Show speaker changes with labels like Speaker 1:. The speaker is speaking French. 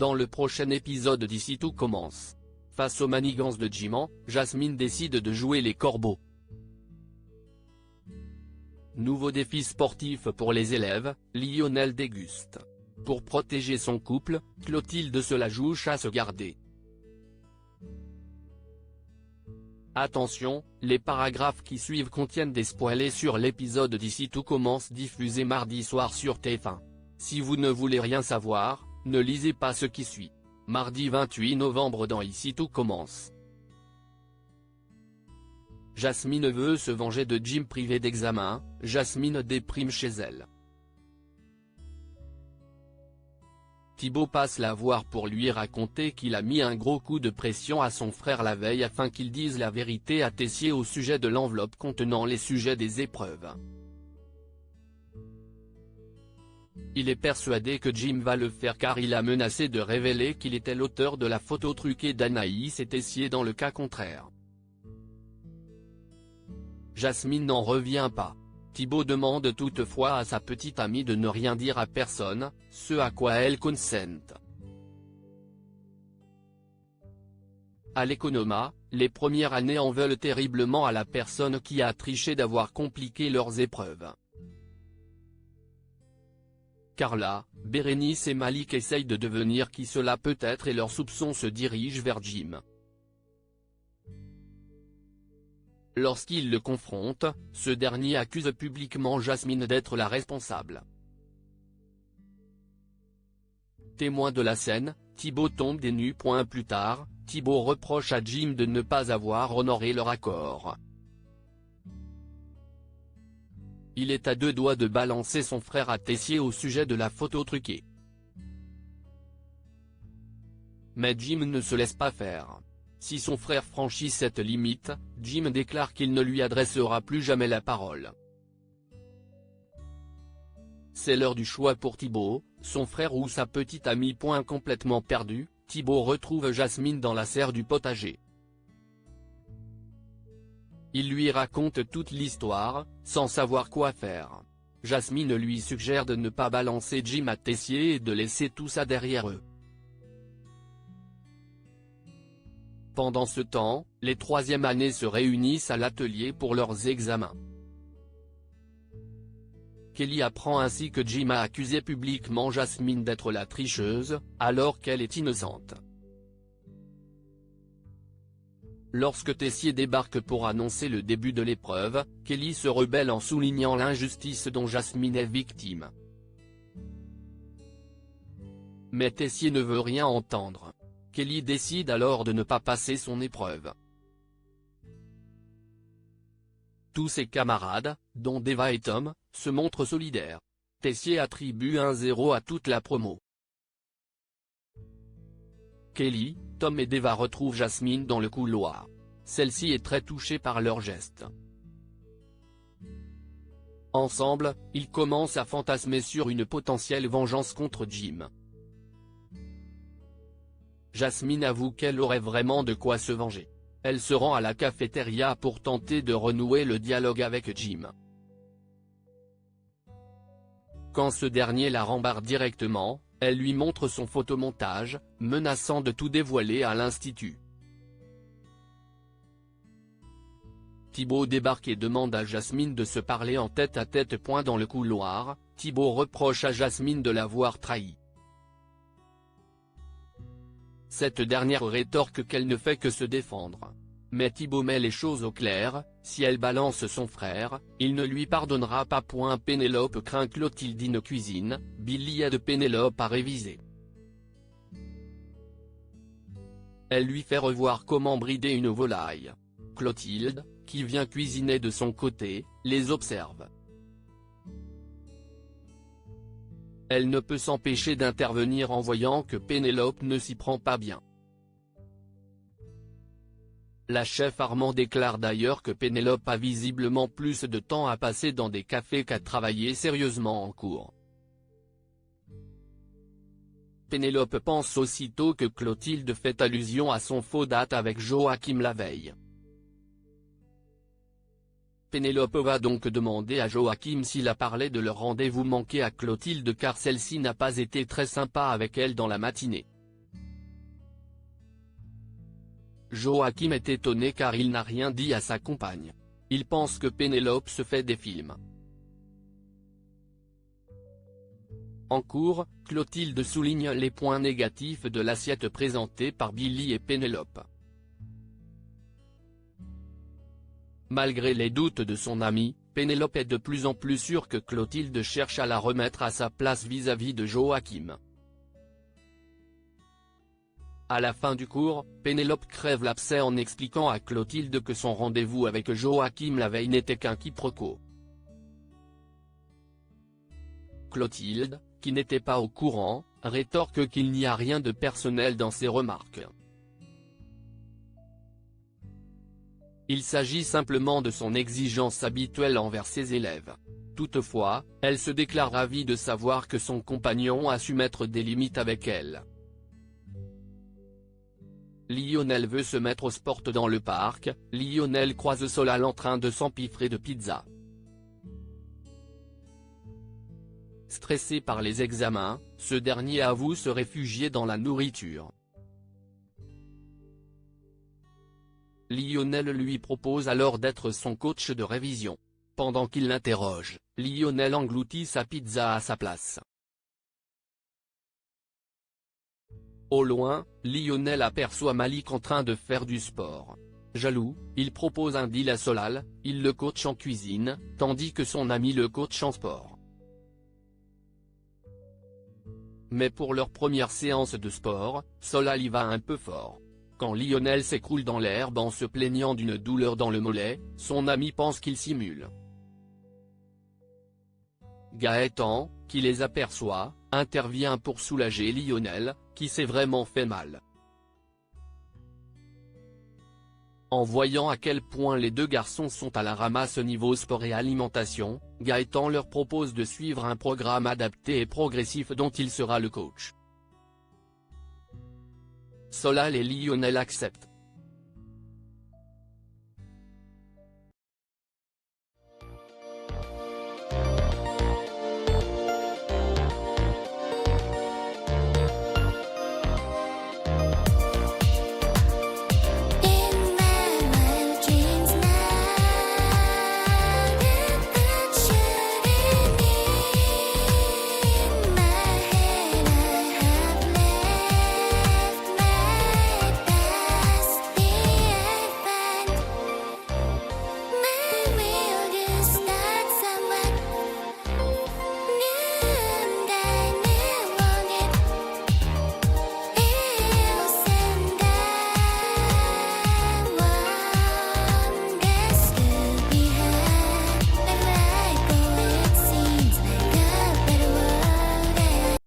Speaker 1: Dans le prochain épisode d'Ici tout commence. Face aux manigances de Jim, Jasmine décide de jouer les corbeaux. Nouveau défi sportif pour les élèves, Lionel déguste. Pour protéger son couple, Clotilde se la joue chasse gardée. Attention, les paragraphes qui suivent contiennent des spoilers sur l'épisode d'Ici tout commence diffusé mardi soir sur TF1. Si vous ne voulez rien savoir, ne lisez pas ce qui suit. Mardi 28 novembre dans Ici tout commence. Jasmine veut se venger de Jim privé d'examen, Jasmine déprime chez elle. Thibaut passe la voir pour lui raconter qu'il a mis un gros coup de pression à son frère la veille afin qu'il dise la vérité à Tessier au sujet de l'enveloppe contenant les sujets des épreuves. Il est persuadé que Jim va le faire car il a menacé de révéler qu'il était l'auteur de la photo truquée d'Anaïs et Tessier dans le cas contraire. Jasmine n'en revient pas. Thibaut demande toutefois à sa petite amie de ne rien dire à personne, ce à quoi elle consent. À l'Economa, les premières années en veulent terriblement à la personne qui a triché d'avoir compliqué leurs épreuves. Carla, Bérénice et Malik essayent de devenir qui cela peut être et leurs soupçons se dirigent vers Jim. Lorsqu'il le confronte, ce dernier accuse publiquement Jasmine d'être la responsable. Témoin de la scène, Thibaut tombe des nues. Plus tard, Thibaut reproche à Jim de ne pas avoir honoré leur accord. Il est à deux doigts de balancer son frère à Tessier au sujet de la photo truquée. Mais Jim ne se laisse pas faire. Si son frère franchit cette limite, Jim déclare qu'il ne lui adressera plus jamais la parole. C'est l'heure du choix pour Thibaut, son frère ou sa petite amie. Complètement perdu, Thibaut retrouve Jasmine dans la serre du potager. Il lui raconte toute l'histoire, sans savoir quoi faire. Jasmine lui suggère de ne pas balancer Jim à Tessier et de laisser tout ça derrière eux. Pendant ce temps, les troisièmes années se réunissent à l'atelier pour leurs examens. Kelly apprend ainsi que Jim a accusé publiquement Jasmine d'être la tricheuse, alors qu'elle est innocente. Lorsque Tessier débarque pour annoncer le début de l'épreuve, Kelly se rebelle en soulignant l'injustice dont Jasmine est victime. Mais Tessier ne veut rien entendre. Kelly décide alors de ne pas passer son épreuve. Tous ses camarades, dont Deva et Tom, se montrent solidaires. Tessier attribue un 0 à toute la promo. Kelly, Tom et Deva retrouvent Jasmine dans le couloir. Celle-ci est très touchée par leurs gestes. Ensemble, ils commencent à fantasmer sur une potentielle vengeance contre Jim. Jasmine avoue qu'elle aurait vraiment de quoi se venger. Elle se rend à la cafétéria pour tenter de renouer le dialogue avec Jim. Quand ce dernier la rembarre directement, elle lui montre son photomontage, menaçant de tout dévoiler à l'institut. Thibaut débarque et demande à Jasmine de se parler en tête-à-tête. Dans le couloir, Thibaut reproche à Jasmine de l'avoir trahi. Cette dernière rétorque qu'elle ne fait que se défendre. Mais Thibaut met les choses au clair, si elle balance son frère, il ne lui pardonnera pas. Pénélope craint Clotildine cuisine, Billy aide Pénélope à réviser. Elle lui fait revoir comment brider une volaille. Clotilde, qui vient cuisiner de son côté, les observe. Elle ne peut s'empêcher d'intervenir en voyant que Pénélope ne s'y prend pas bien. La chef Armand déclare d'ailleurs que Pénélope a visiblement plus de temps à passer dans des cafés qu'à travailler sérieusement en cours. Pénélope pense aussitôt que Clotilde fait allusion à son faux date avec Joachim la veille. Pénélope va donc demander à Joachim s'il a parlé de leur rendez-vous manqué à Clotilde car celle-ci n'a pas été très sympa avec elle dans la matinée. Joachim est étonné car il n'a rien dit à sa compagne. Il pense que Pénélope se fait des films. En cours, Clotilde souligne les points négatifs de l'assiette présentée par Billy et Pénélope. Malgré les doutes de son amie, Pénélope est de plus en plus sûre que Clotilde cherche à la remettre à sa place vis-à-vis de Joachim. À la fin du cours, Pénélope crève l'abcès en expliquant à Clotilde que son rendez-vous avec Joachim la veille n'était qu'un quiproquo. Clotilde, qui n'était pas au courant, rétorque qu'il n'y a rien de personnel dans ses remarques. Il s'agit simplement de son exigence habituelle envers ses élèves. Toutefois, elle se déclare ravie de savoir que son compagnon a su mettre des limites avec elle. Lionel veut se mettre au sport dans le parc. Lionel croise Solal en train de s'empiffrer de pizza. Stressé par les examens, ce dernier avoue se réfugier dans la nourriture. Lionel lui propose alors d'être son coach de révision. Pendant qu'il l'interroge, Lionel engloutit sa pizza à sa place. Au loin, Lionel aperçoit Malik en train de faire du sport. Jaloux, il propose un deal à Solal, il le coach en cuisine, tandis que son ami le coach en sport. Mais pour leur première séance de sport, Solal y va un peu fort. Quand Lionel s'écroule dans l'herbe en se plaignant d'une douleur dans le mollet, son ami pense qu'il simule. Gaëtan, qui les aperçoit, intervient pour soulager Lionel, qui s'est vraiment fait mal. En voyant à quel point les deux garçons sont à la ramasse niveau sport et alimentation, Gaëtan leur propose de suivre un programme adapté et progressif dont il sera le coach. Solal et Lionel acceptent.